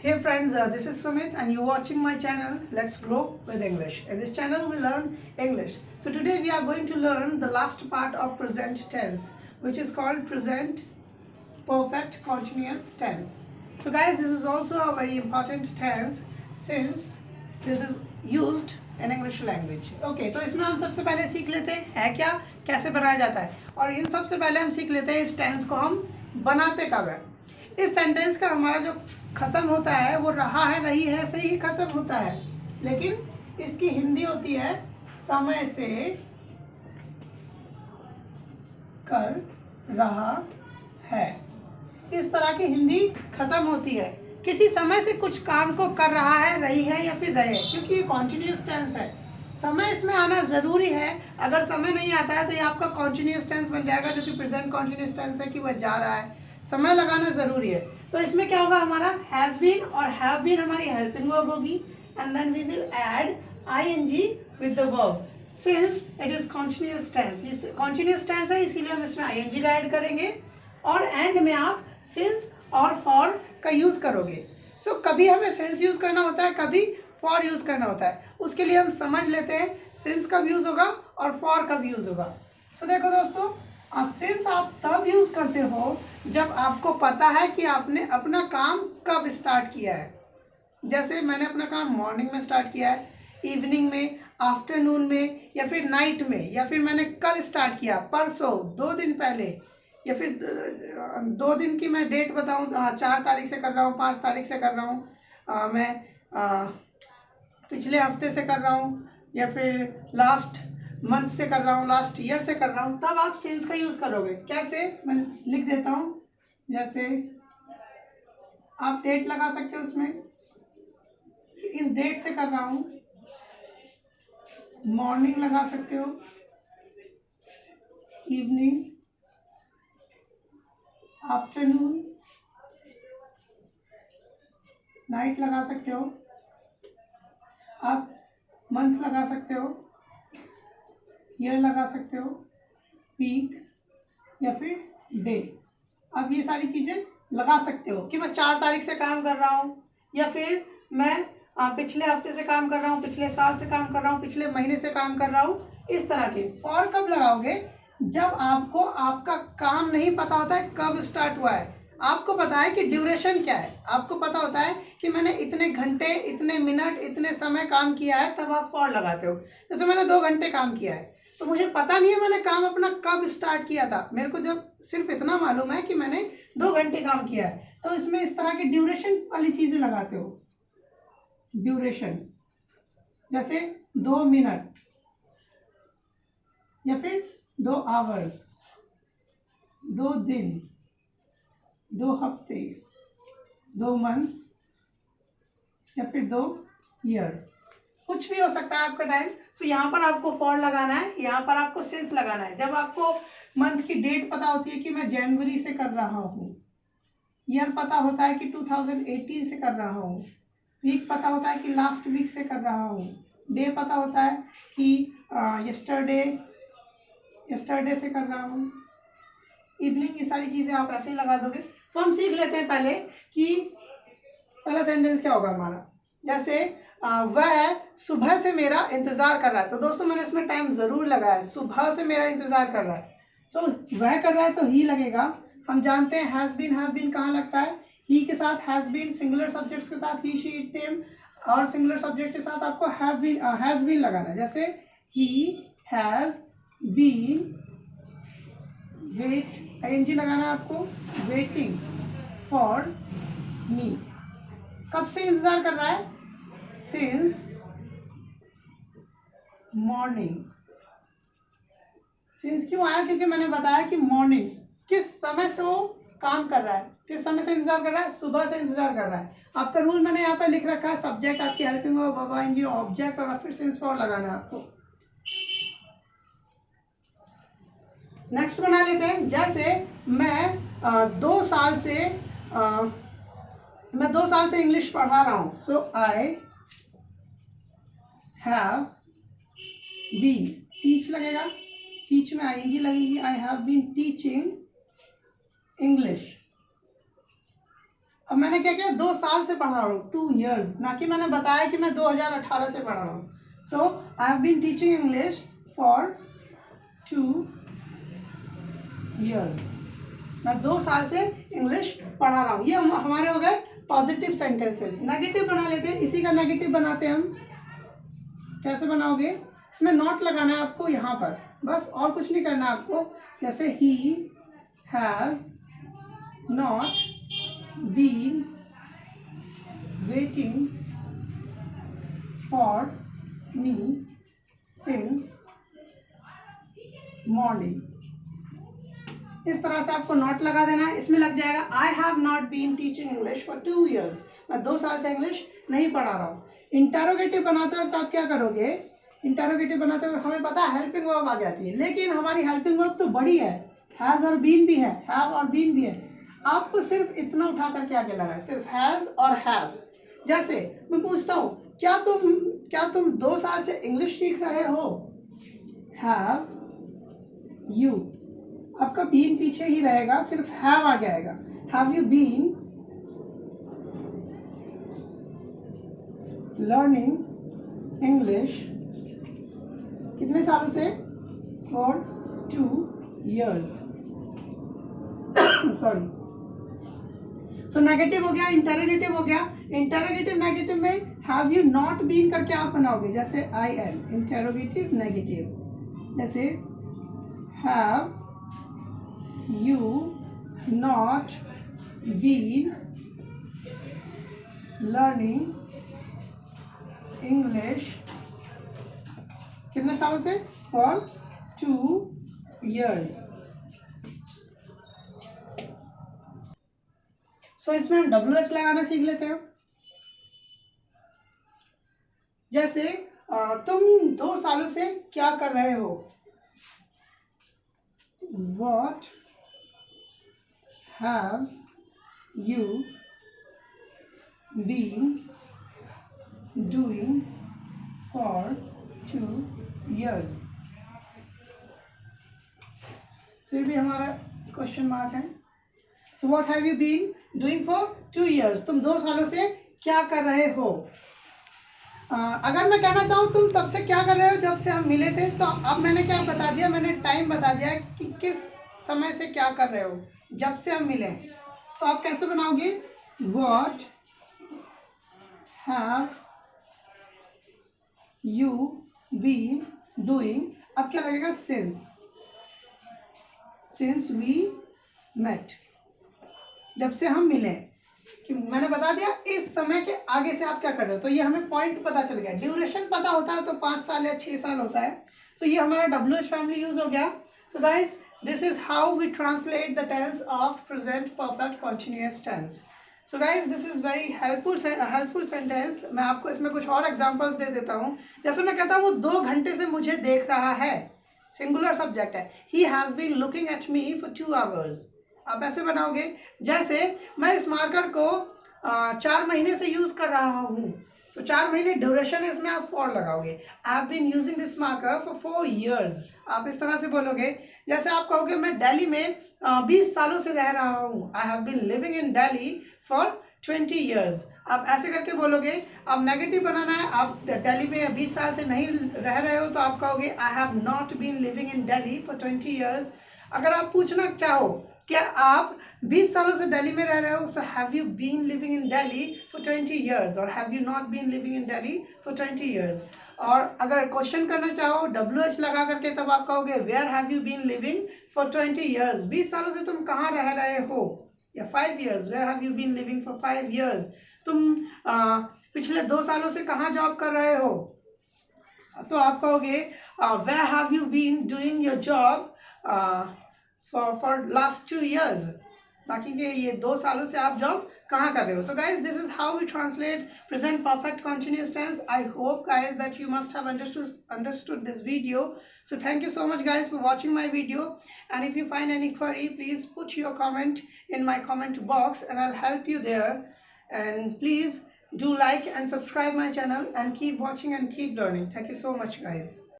Hey friends, this is Sumit and you're watching my channel Let's Grow with English. In this channel we learn English. So today we are going to learn the last part of present tense, which is called present perfect continuous tense. So guys, this is also a very important tense since this is used in English language. Okay, तो इसमें हम सबसे पहले सीख लेते हैं है क्या, कैसे बनाया जाता है, और इन सबसे पहले हम सीख लेते हैं इस टेंस को हम बनाते कब है। इस सेंटेंस का हमारा जो खत्म होता है वो रहा है रही है से ही खत्म होता है, लेकिन इसकी हिंदी होती है समय से कर रहा है। इस तरह की हिंदी खत्म होती है, किसी समय से कुछ काम को कर रहा है, रही है या फिर रहे, क्योंकि ये कॉन्टिन्यूस टेंस है। समय इसमें आना जरूरी है, अगर समय नहीं आता है तो ये आपका कॉन्टिन्यूस टेंस बन जाएगा, जो कि प्रेजेंट कॉन्टिन्यूस टेंस है कि वह जा रहा है। समय लगाना जरूरी है, तो इसमें क्या होगा, हमारा हैज बीन और हैव बीन हमारी हेल्पिंग वर्ब होगी, and then we will add ING with the verb since it is continuous tense. Continuous tense है इसीलिए हम इसमें आईएनजी का ऐड करेंगे, और एंड में आप सिंस और फॉर का यूज करोगे। सो कभी हमें सिंस यूज करना होता है, कभी फॉर यूज करना होता है। उसके लिए हम समझ लेते हैं सिंस कब यूज होगा और फॉर कब यूज होगा। सो देखो दोस्तों, सिंस आप तब यूज करते हो जब आपको पता है कि आपने अपना काम कब स्टार्ट किया है। जैसे मैंने अपना काम मॉर्निंग में स्टार्ट किया है, इवनिंग में, आफ्टरनून में, या फिर नाइट में, या फिर मैंने कल स्टार्ट किया, परसों, 2 दिन पहले, या फिर 2 दिन की मैं डेट बताऊँ, 4 तारीख से कर रहा हूँ, 5 तारीख से कर रहा हूँ, मैं पिछले हफ्ते से कर रहा हूँ, या फिर लास्ट मंथ से कर रहा हूँ, लास्ट ईयर से कर रहा हूँ, तब आप सिंस का यूज़ करोगे। कैसे, मैं लिख देता हूँ। जैसे आप डेट लगा सकते हो उसमें, इस डेट से कर रहा हूँ, मॉर्निंग लगा सकते हो, इवनिंग, आफ्टरनून, नाइट लगा सकते हो, आप मंथ लगा सकते हो, ईयर लगा सकते हो, वीक या फिर डे। आप ये सारी चीज़ें लगा सकते हो कि मैं 4 तारीख से काम कर रहा हूँ, या फिर मैं पिछले हफ्ते से काम कर रहा हूँ, पिछले साल से काम कर रहा हूँ, पिछले महीने से काम कर रहा हूँ। इस तरह के। फॉर कब लगाओगे, जब आपको आपका काम नहीं पता होता है कब स्टार्ट हुआ है, आपको पता है कि ड्यूरेशन क्या है, आपको पता होता है कि मैंने इतने घंटे, इतने मिनट, इतने समय काम किया है, तब आप फॉर लगाते हो। जैसे मैंने 2 घंटे काम किया है, तो मुझे पता नहीं है मैंने काम अपना कब स्टार्ट किया था, मेरे को जब सिर्फ इतना मालूम है कि मैंने 2 घंटे काम किया है, तो इसमें इस तरह की ड्यूरेशन वाली चीजें लगाते हो। ड्यूरेशन जैसे 2 मिनट, या फिर 2 आवर्स, 2 दिन, 2 हफ्ते, 2 मंथ्स, या फिर 2 ईयर, कुछ भी हो सकता है आपका टाइम। सो यहाँ पर आपको फॉर लगाना है, यहाँ पर आपको सिंस लगाना है। जब आपको मंथ की डेट पता होती है कि मैं जनवरी से कर रहा हूँ, ईयर पता होता है कि 2018 से कर रहा हूँ, वीक पता होता है कि लास्ट वीक से कर रहा हूँ, डे पता होता है कि यस्टरडे से कर रहा हूँ, इवनिंग, ये सारी चीज़ें आप ऐसे ही लगा दोगे। सो हम सीख लेते हैं पहले कि पहला सेंटेंस क्या होगा हमारा। जैसे वह सुबह से मेरा इंतजार कर रहा है, तो दोस्तों मैंने इसमें टाइम जरूर लगाया है, सुबह से मेरा इंतजार कर रहा है। सो वह कर रहा है तो ही लगेगा। हम जानते हैं हैज बीन, हैव बीन कहाँ लगता है, ही के साथ, हैज बीन सिंगुलर सब्जेक्ट्स के साथ ही, शी, इट, देम, और सिंगुलर सब्जेक्ट के साथ आपको हैज बीन लगाना है। जैसे he has been wait, ING लगाना है आपको, वेटिंग फॉर मी। कब से इंतजार कर रहा है, सिंस मॉर्निंग। सिंस क्यों आया, क्योंकि मैंने बताया कि मॉर्निंग, किस समय से वो काम कर रहा है, किस समय से इंतजार कर रहा है, सुबह से इंतजार कर रहा है। आपका रूल मैंने यहाँ पे लिख रखा है, सब्जेक्ट आपकी helping verb, verb ING, object, और फिर सिंस फॉर लगाना है आपको। नेक्स्ट बना लेते हैं। जैसे मैं 2 साल से इंग्लिश पढ़ा रहा हूँ, so I have been, teach लगेगा, टीच में आईएनजी लगेगी, I have been teaching English. अब मैंने क्या किया, 2 साल से पढ़ा रहा हूँ, 2 years, ना कि मैंने बताया कि मैं 2018 से पढ़ा रहा हूँ. So I have been teaching English for 2 years. मैं 2 साल से इंग्लिश पढ़ा रहा हूँ. ये हमारे हो गए पॉजिटिव सेंटेंसेस. नेगेटिव बना लेते हैं, इसी का नेगेटिव बनाते हैं हम. कैसे बनाओगे, इसमें नॉट लगाना है आपको यहाँ पर, बस और कुछ नहीं करना आपको. जैसे he has not been waiting for me since morning. इस तरह से आपको नॉट लगा देना है. इसमें लग जाएगा I have not been teaching English for 2 years. मैं 2 साल से इंग्लिश नहीं पढ़ा रहा हूँ. इंटरोगेटिव बनाते वक्त आप क्या करोगे, इंटरोगेटिव बनाते वक्त हमें पता है हेल्पिंग वर्ब आ जाती है, लेकिन हमारी हेल्पिंग वर्ब तो बड़ी है, हैज और बीन भी है, हैव और बीन भी है. आपको सिर्फ इतना उठा करके आगे लगा है, सिर्फ हैज और हैव. जैसे मैं पूछता हूँ, क्या तुम 2 साल से इंग्लिश सीख रहे हो? Have you. आपका बीन पीछे ही रहेगा, सिर्फ हैव आ जाएगा. Have you been learning English कितने सालों से? For 2 years. Sorry. So negative हो गया, इंटरोगेटिव हो गया. इंटरोगेटिव नेगेटिव में हैव यू नॉट बीन करके आप बनाओगे, जैसे आई एन. इंटरोगेटिव नेगेटिव, जैसे have you not been learning English कितने सालों से? for 2 years. सो इसमें हम WH लगाना सीख लेते हैं. जैसे तुम 2 सालों से क्या कर रहे हो? What have you been doing for 2 years? So ये भी हमारा क्वेश्चन मार्क है. So what have you been doing for 2 years? तुम 2 सालों से क्या कर रहे हो? अगर मैं कहना चाहूँ तुम तब से क्या कर रहे हो जब से हम मिले थे, तो अब मैंने क्या बता दिया, मैंने टाइम बता दिया कि किस समय से क्या कर रहे हो जब से हम मिले. तो आप कैसे बनाओगे? What have you been doing? अब क्या लगेगा? since we met. जब से हम मिले, कि मैंने बता दिया इस समय के आगे से आप क्या कर रहे हो. तो ये हमें पॉइंट पता चल गया. ड्यूरेशन पता होता है तो 5 साल या 6 साल होता है. सो ये हमारा WH फैमिली यूज हो गया. So guys, this is how we translate the tense of present perfect continuous tense. So guys, this is very helpful sentence. मैं आपको इसमें कुछ और एग्जांपल्स दे देता हूँ. जैसे मैं कहता हूँ वो 2 घंटे से मुझे देख रहा है, सिंगुलर सब्जेक्ट है. He has been looking at me for 2 hours. आप ऐसे बनाओगे. जैसे मैं इस मार्कर को 4 महीने से यूज कर रहा हूँ. सो 4 महीने ड्यूरेशन है, इसमें आप फॉर लगाओगे. I have been using this marker for 4 years. आप इस तरह से बोलोगे. जैसे आप कहोगे मैं दिल्ली में 20 सालों से रह रहा हूँ. I have been living in Delhi for 20 years. आप ऐसे करके बोलोगे. अब नेगेटिव बनाना है. आप दिल्ली में 20 साल से नहीं रह रहे हो तो आप कहोगे I have not been living in Delhi for 20 years. अगर आप पूछना चाहो क्या आप 20 सालों से दिल्ली में रह रहे हो, so have you been living in Delhi for 20 years और have you not been living in Delhi for 20 years. और अगर क्वेश्चन करना चाहो WH लगा करके, तब आप कहोगे where have you been living for 20 years. 20 सालों से तुम कहाँ रह रहे हो. या 5 years, where have you been living for 5 years. तुम पिछले 2 सालों से कहाँ जॉब कर रहे हो, तो आप कहोगे where have you been doing your job for last 2 years. बाकी के ये 2 सालों से आप जॉब कहाँ कर रहे हो. So guys, this is how we translate present perfect continuous tense. I hope guys that you must have understood this video. So thank you so much guys for watching my video, and if you find any query, please put your comment in my comment box and I'll help you there. And please do like and subscribe my channel and keep watching and keep learning. Thank you so much guys.